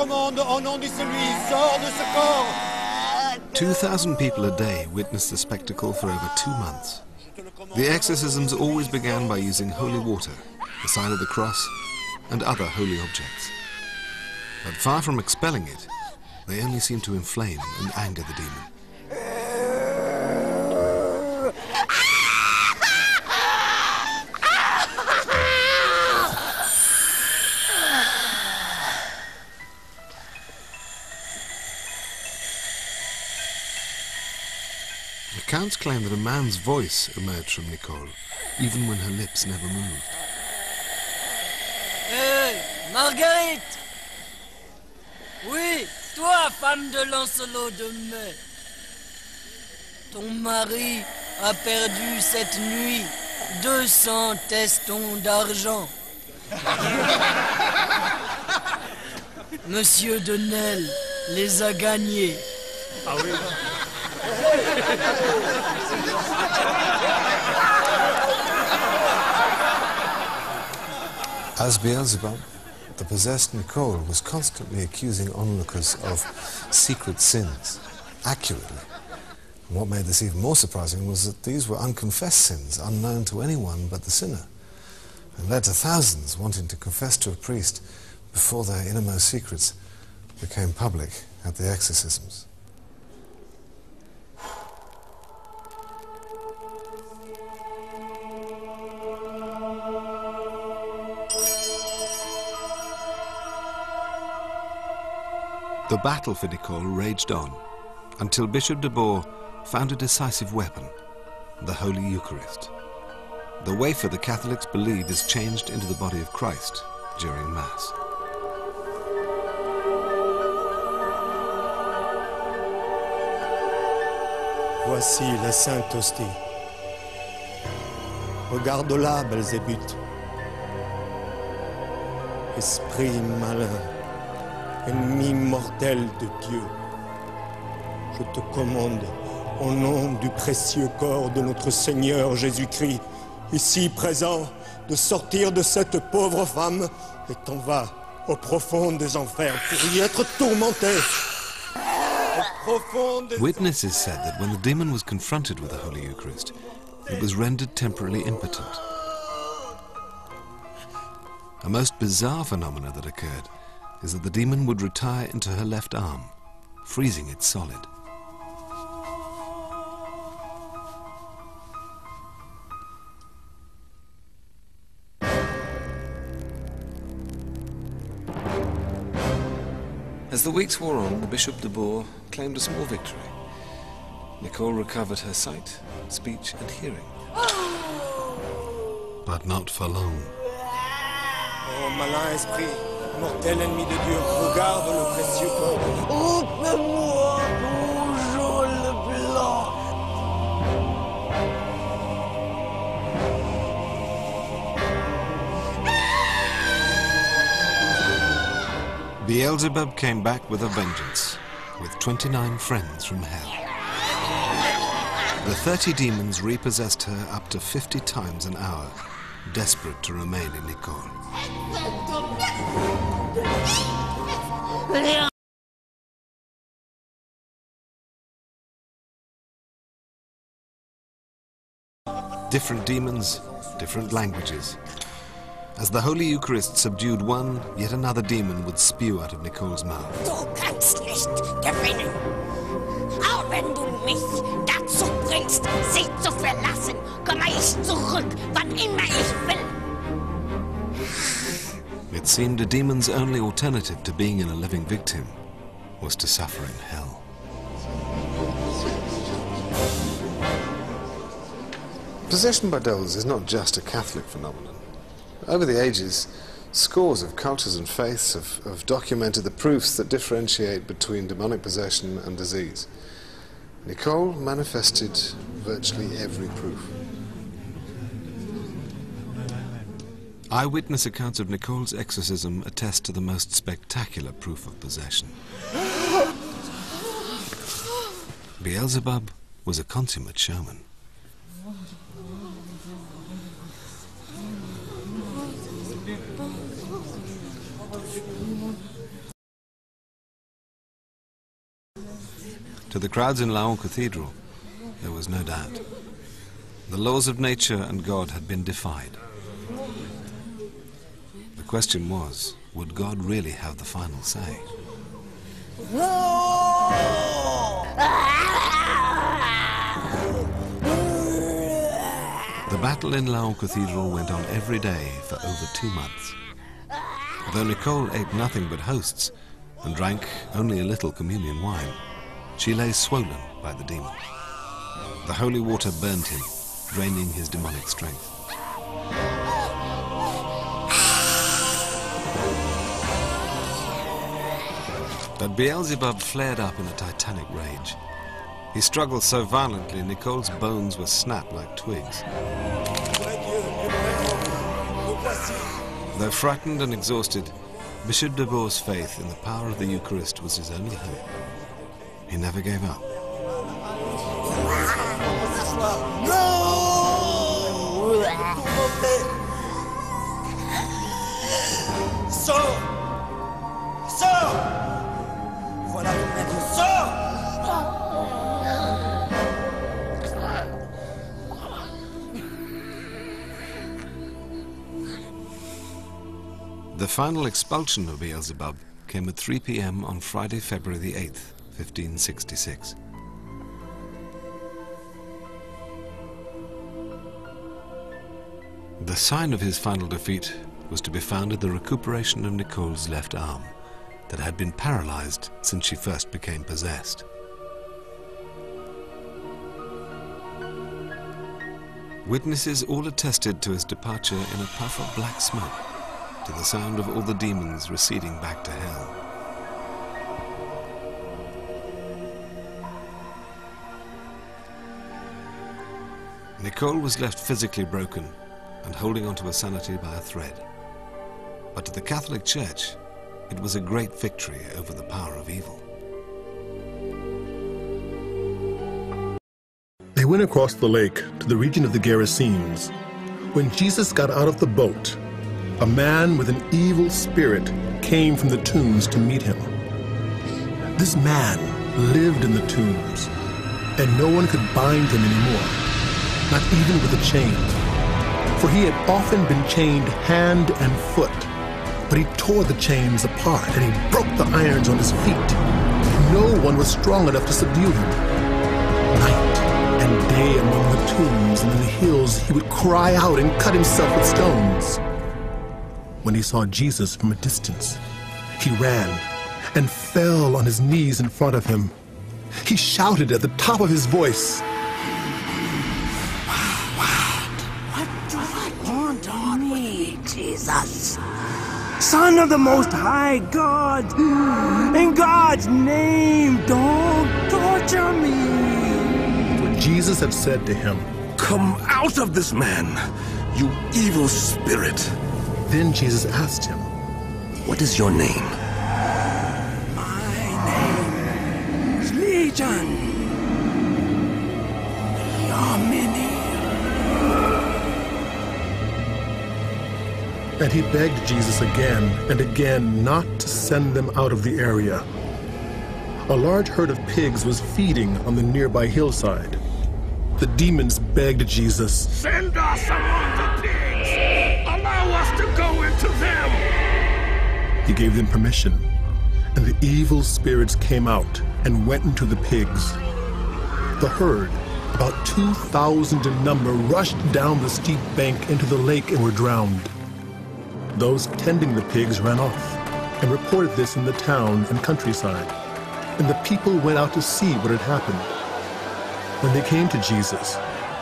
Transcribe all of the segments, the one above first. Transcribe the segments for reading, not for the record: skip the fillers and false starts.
commande au nom de celui, sors de ce corps. 2,000 people a day witnessed the spectacle for over 2 months. The exorcisms always began by using holy water, the sign of the cross, and other holy objects. But far from expelling it, they only seemed to inflame and anger the demon. Accounts claim that a man's voice emerged from Nicole, even when her lips never moved. Hey, Marguerite! Oui, toi, femme de Lancelot de Mai. Ton mari a perdu cette nuit 200 testons d'argent. Monsieur de Nesle les a gagnés. Ah oui. As Beelzebub, the possessed Nicole was constantly accusing onlookers of secret sins, accurately. And what made this even more surprising was that these were unconfessed sins, unknown to anyone but the sinner, and led to thousands wanting to confess to a priest before their innermost secrets became public at the exorcisms. The battle for Nicole raged on until Bishop de Boer found a decisive weapon, the Holy Eucharist. The wafer the Catholics believe is changed into the body of Christ during Mass. Voici la Sainte Hostie. Regarde-la, Belzébuth. Esprit malin, ennemi mortel de Dieu, je te commande, au nom du précieux corps de notre Seigneur Jésus-Christ, ici présent, de sortir de cette pauvre femme et t'en vas au profond des enfers pour y être tourmenté. Witnesses said that when the demon was confronted with the Holy Eucharist, it was rendered temporarily impotent. A most bizarre phenomenon that occurred is that the demon would retire into her left arm, freezing it solid. As the weeks wore on, the Bishop de Boer claimed a small victory. Nicole recovered her sight, speech and hearing. But not for long. Oh, malin esprit, mortel ennemi de Dieu, regarde le précieux corps. Ôte-moi mon jaune blanc. Beelzebub came back with a vengeance, with 29 friends from hell. The 30 demons repossessed her up to 50 times an hour, desperate to remain in Nicole. Different demons, different languages. As the Holy Eucharist subdued one, yet another demon would spew out of Nicole's mouth. Du kannst nicht gewinnen. Auch wenn du mich dazu bringst, sie zu verlassen, komme ich zurück, wann immer ich will. It seemed a demon's only alternative to being in a living victim was to suffer in hell. Possession by devils is not just a Catholic phenomenon. Over the ages, scores of cultures and faiths have documented the proofs that differentiate between demonic possession and disease. Nicole manifested virtually every proof. Eyewitness accounts of Nicole's exorcism attest to the most spectacular proof of possession. Beelzebub was a consummate showman. To the crowds in Laon Cathedral, there was no doubt. The laws of nature and God had been defied. The question was, would God really have the final say? The battle in Laon Cathedral went on every day for over 2 months. Though Nicole ate nothing but hosts and drank only a little communion wine, she lay swollen by the demon. The holy water burned him, draining his demonic strength. But Beelzebub flared up in a titanic rage. He struggled so violently, Nicole's bones were snapped like twigs. Though frightened and exhausted, Bishop de Beau's faith in the power of the Eucharist was his only hope. He never gave up. Sors! Sors! Voilà ton maître, sors! The final expulsion of Beelzebub came at 3 p.m. on Friday, February the 8th, 1566. The sign of his final defeat was to be found in the recuperation of Nicole's left arm, that had been paralyzed since she first became possessed. Witnesses all attested to his departure in a puff of black smoke, to the sound of all the demons receding back to hell. Nicole was left physically broken and holding onto her sanity by a thread. But to the Catholic Church, it was a great victory over the power of evil. They went across the lake to the region of the Gerasenes. When Jesus got out of the boat, a man with an evil spirit came from the tombs to meet him. This man lived in the tombs, and no one could bind him anymore, not even with a chain. For he had often been chained hand and foot, but he tore the chains apart and he broke the irons on his feet. No one was strong enough to subdue him. Night and day among the tombs and in the hills, he would cry out and cut himself with stones. When he saw Jesus from a distance, he ran and fell on his knees in front of him. He shouted at the top of his voice, Jesus, Son of the Most High God, in God's name, don't torture me. For Jesus had said to him, "Come out of this man, you evil spirit." Then Jesus asked him, "What is your name?" My name is Legion. We are many. And he begged Jesus again and again not to send them out of the area. A large herd of pigs was feeding on the nearby hillside. The demons begged Jesus, "Send us among the pigs! Allow us to go into them!" He gave them permission, and the evil spirits came out and went into the pigs. The herd, about 2,000 in number, rushed down the steep bank into the lake and were drowned. Those tending the pigs ran off and reported this in the town and countryside, and the people went out to see what had happened. When they came to Jesus,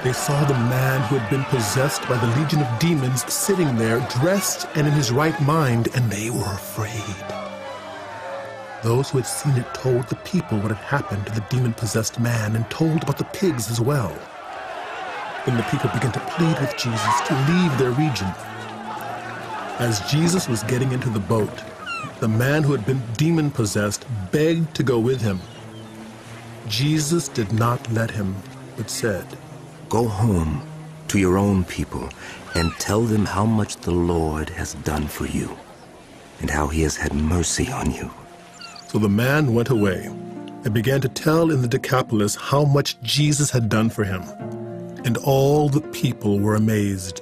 they saw the man who had been possessed by the legion of demons sitting there, dressed and in his right mind, and they were afraid. Those who had seen it told the people what had happened to the demon-possessed man and told about the pigs as well. Then the people began to plead with Jesus to leave their region. As Jesus was getting into the boat, the man who had been demon-possessed begged to go with him. Jesus did not let him, but said, "Go home to your own people and tell them how much the Lord has done for you and how he has had mercy on you." So the man went away and began to tell in the Decapolis how much Jesus had done for him. And all the people were amazed.